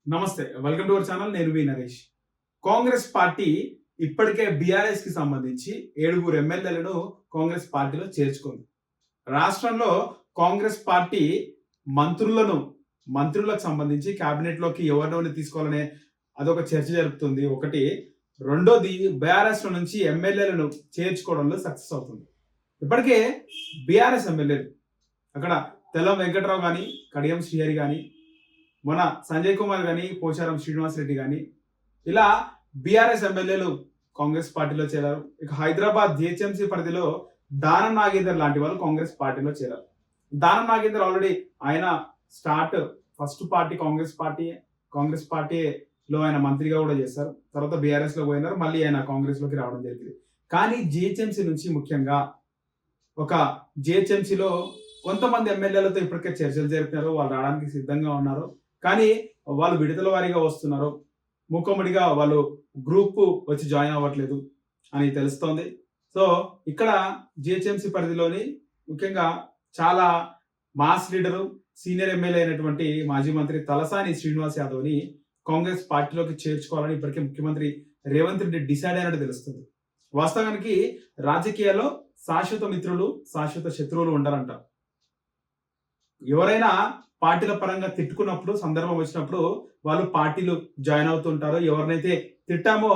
నమస్తే. Welcome to our channel. నేను వి Naresh. Congress party ఇప్పటికే బీఆర్ఎస్ కి సంబంధించి 7 ఎమ్మెల్యేలను కాంగ్రెస్ పార్టీలో చేర్చుకుంది. రాష్ట్రంలో కాంగ్రెస్ పార్టీ మంత్రులకు సంబంధించి క్యాబినెట్‌లోకి ఎవరినెవరిని తీసుకోవాలనే అదొక చర్చ జరుపుతుంది. ఒకటి. రెండోది బీఆర్ఎస్‌లో నుంచి ఎమ్మెల్యేలను చేర్చుకోవడంలో సక్సెస్ అవుతుంది. ఇప్పటికే బీఆర్ఎస్ ఎమ్మెల్యేలు అక్కడ తెల్లం వెంకట్రావు గాని, కడియం శ్రీహరి గాని, మన సంజయ్ కుమార్ గాని, పోచారం శ్రీనివాస్ రెడ్డి గాని ఇలా బీఆర్ఎస్ ఎమ్మెల్యేలు కాంగ్రెస్ పార్టీలో చేరారు. ఇక హైదరాబాద్ జిహెచ్ఎంసీ పరిధిలో దానం నాగేందర్ లాంటి వాళ్ళు కాంగ్రెస్ పార్టీలో చేరారు. దానం నాగేందర్ ఆల్రెడీ ఆయన ఫస్ట్ పార్టీ కాంగ్రెస్ పార్టీలో ఆయన మంత్రిగా కూడా చేశారు. తర్వాత బీఆర్ఎస్ లో పోయినారు. మళ్ళీ ఆయన కాంగ్రెస్ లోకి రావడం జరిగింది. కానీ జిహెచ్ఎంసీ నుంచి ముఖ్యంగా ఒక జిహెచ్ఎంసీలో కొంతమంది ఎమ్మెల్యేలతో ఇప్పటికే చర్చలు జరిపినారు. వాళ్ళు రావడానికి సిద్ధంగా ఉన్నారు. కానీ వాళ్ళు విడతల వారీగా వస్తున్నారు. మూకమ్మడిగా వాళ్ళు గ్రూప్ వచ్చి జాయిన్ అవ్వట్లేదు అని తెలుస్తోంది. సో ఇక్కడ జిహెచ్ఎంసీ పరిధిలోని ముఖ్యంగా చాలా మాస్ లీడరు, సీనియర్ ఎమ్మెల్యే అయినటువంటి మాజీ మంత్రి తలసాని శ్రీనివాస్ యాదవ్ని కాంగ్రెస్ పార్టీలోకి చేర్చుకోవాలని ఇప్పటికే ముఖ్యమంత్రి రేవంత్ రెడ్డి డిసైడ్ అయినట్టు తెలుస్తుంది. వాస్తవానికి రాజకీయాల్లో శాశ్వత మిత్రులు, శాశ్వత శత్రువులు ఉండరంట. ఎవరైనా పార్టీల పరంగా తిట్టుకున్నప్పుడు, సందర్భం వచ్చినప్పుడు వాళ్ళు పార్టీలు జాయిన్ అవుతుంటారు. ఎవరినైతే తిట్టామో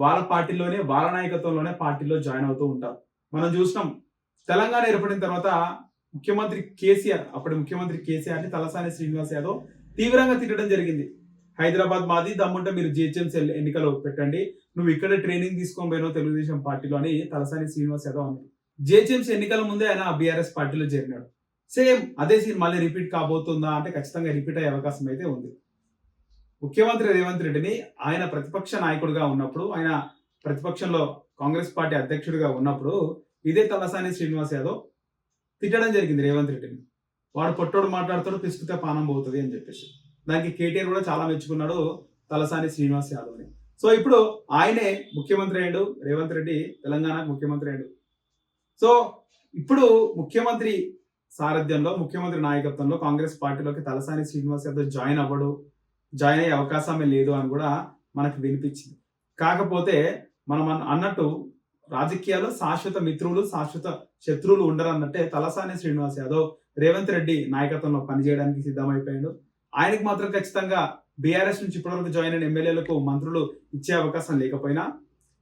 వాళ్ళ పార్టీలోనే, వాళ్ళ నాయకత్వంలోనే పార్టీలో జాయిన్ అవుతూ ఉంటారు. మనం చూసినాం తెలంగాణ ఏర్పడిన తర్వాత అప్పటి ముఖ్యమంత్రి కేసీఆర్ ని తలసాని శ్రీనివాస్ యాదవ్ తీవ్రంగా తిట్టడం జరిగింది. హైదరాబాద్ మాది, దమ్ముంటే మీరు జిహెచ్ఎంసీ ఎన్నికలు పెట్టండి, నువ్వు ఇక్కడే ట్రైనింగ్ తీసుకొని పోయినావు తెలుగుదేశం పార్టీలో అని తలసాని శ్రీనివాస్ యాదవ్ అన్నారు. జిహెచ్ఎంసీ ఎన్నికల ముందే ఆయన బీఆర్ఎస్ పార్టీలో చేరినాడు. సేమ్ అదే సీన్ మళ్ళీ రిపీట్ కాబోతుందా అంటే ఖచ్చితంగా రిపీట్ అయ్యే అవకాశం అయితే ఉంది. ముఖ్యమంత్రి రేవంత్ రెడ్డిని ఆయన ప్రతిపక్ష నాయకుడిగా ఉన్నప్పుడు, ఆయన ప్రతిపక్షంలో కాంగ్రెస్ పార్టీ అధ్యక్షుడిగా ఉన్నప్పుడు ఇదే తలసాని శ్రీనివాస్ యాదవ్ తిట్టడం జరిగింది రేవంత్ రెడ్డిని. వాడు పొట్టోడు మాట్లాడతాడు, పిసుకుతే పానం పోతుంది అని చెప్పేసి. దానికి కేటీఆర్ కూడా చాలా మెచ్చుకున్నాడు తలసాని శ్రీనివాస్ యాదవ్ని. సో ఇప్పుడు ఆయనే ముఖ్యమంత్రి అయ్యాడు. రేవంత్ రెడ్డి తెలంగాణ ముఖ్యమంత్రి అయ్యాడు. సో ఇప్పుడు ముఖ్యమంత్రి సారథ్యంలో, ముఖ్యమంత్రి నాయకత్వంలో కాంగ్రెస్ పార్టీలోకి తలసాని శ్రీనివాస్ యాదవ్ జాయిన్ అయ్యే అవకాశమే లేదు అని కూడా మనకు వినిపించింది. కాకపోతే మనం అన్నట్టు రాజకీయాల్లో శాశ్వత మిత్రులు, శాశ్వత శత్రువులు ఉండరు అన్నట్టే తలసాని శ్రీనివాస్ యాదవ్ రేవంత్ రెడ్డి నాయకత్వంలో పనిచేయడానికి సిద్ధమైపోయాడు. ఆయనకు మాత్రం ఖచ్చితంగా బీఆర్ఎస్ నుంచి ఇప్పటివరకు జాయిన్ అయిన ఎమ్మెల్యేలకు మంత్రులు ఇచ్చే అవకాశం లేకపోయినా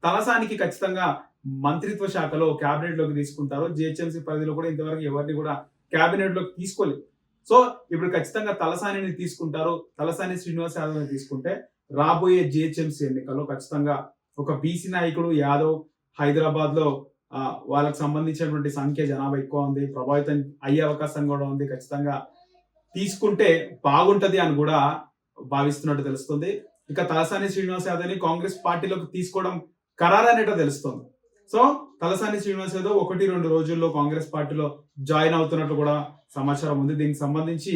తలసానికి ఖచ్చితంగా మంత్రిత్వ శాఖలో క్యాబినెట్ లోకి తీసుకుంటారు. జిహెచ్ఎంసీ పరిధిలో కూడా ఇంతవరకు ఎవరిని కూడా క్యాబినెట్ లోకి తీసుకోలేదు. సో ఇప్పుడు ఖచ్చితంగా తలసానిని తీసుకుంటారు. తలసాని శ్రీనివాస్ యాదవ్ తీసుకుంటే రాబోయే జిహెచ్ఎంసీ ఎన్నికల్లో ఖచ్చితంగా ఒక బీసీ నాయకుడు యాదవ్ హైదరాబాద్ లో వాళ్ళకి సంబంధించినటువంటి సంఖ్య జనాభా ఎక్కువ ఉంది, ప్రభావితం అయ్యే అవకాశం కూడా ఉంది. ఖచ్చితంగా తీసుకుంటే బాగుంటది అని కూడా భావిస్తున్నట్టు తెలుస్తుంది. ఇక తలసాని శ్రీనివాస్ యాదవ్ ని కాంగ్రెస్ పార్టీలోకి తీసుకోవడం ఖరారనేటో తెలుస్తుంది. సో తలసాని శ్రీనివాస్ యాదవ్ 1-2 రోజుల్లో కాంగ్రెస్ పార్టీలో జాయిన్ అవుతున్నట్టు కూడా సమాచారం ఉంది. దీనికి సంబంధించి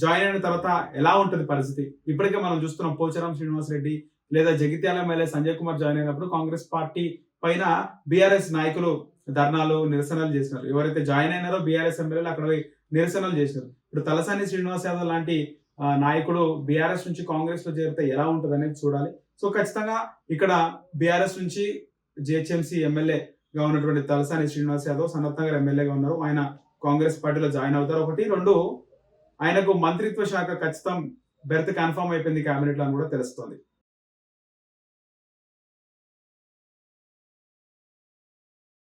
జాయిన్ అయిన తర్వాత ఎలా ఉంటుంది పరిస్థితి? ఇప్పటికే మనం చూస్తున్నాం పోచారం శ్రీనివాస్ రెడ్డి లేదా జగిత్యాల ఎమ్మెల్యే సంజయ్ కుమార్ జాయిన్ అయినప్పుడు కాంగ్రెస్ పార్టీ పైన బీఆర్ఎస్ నాయకులు ధర్నాలు, నిరసనలు చేసినారు. ఎవరైతే జాయిన్ అయినారో బీఆర్ఎస్ ఎమ్మెల్యేలు అక్కడ నిరసనలు చేసినారు. ఇప్పుడు తలసాని శ్రీనివాస్ యాదవ్ లాంటి నాయకుడు బీఆర్ఎస్ నుంచి కాంగ్రెస్ లో చేరితే ఎలా ఉంటుంది అనేది చూడాలి. సో ఖచ్చితంగా ఇక్కడ బీఆర్ఎస్ నుంచి జిహెచ్ఎంసీ ఎమ్మెల్యేగా ఉన్నటువంటి తలసాని శ్రీనివాస్ యాదవ్ సనత్ నగర్ ఎమ్మెల్యేగా ఉన్నారు. ఆయన కాంగ్రెస్ పార్టీలో జాయిన్ అవుతారు. 1-2 ఆయనకు మంత్రిత్వ శాఖ ఖచ్చితం బెర్త్ కన్ఫర్మ్ అయిపోయింది క్యాబినెట్ లో అని కూడా తెలుస్తోంది.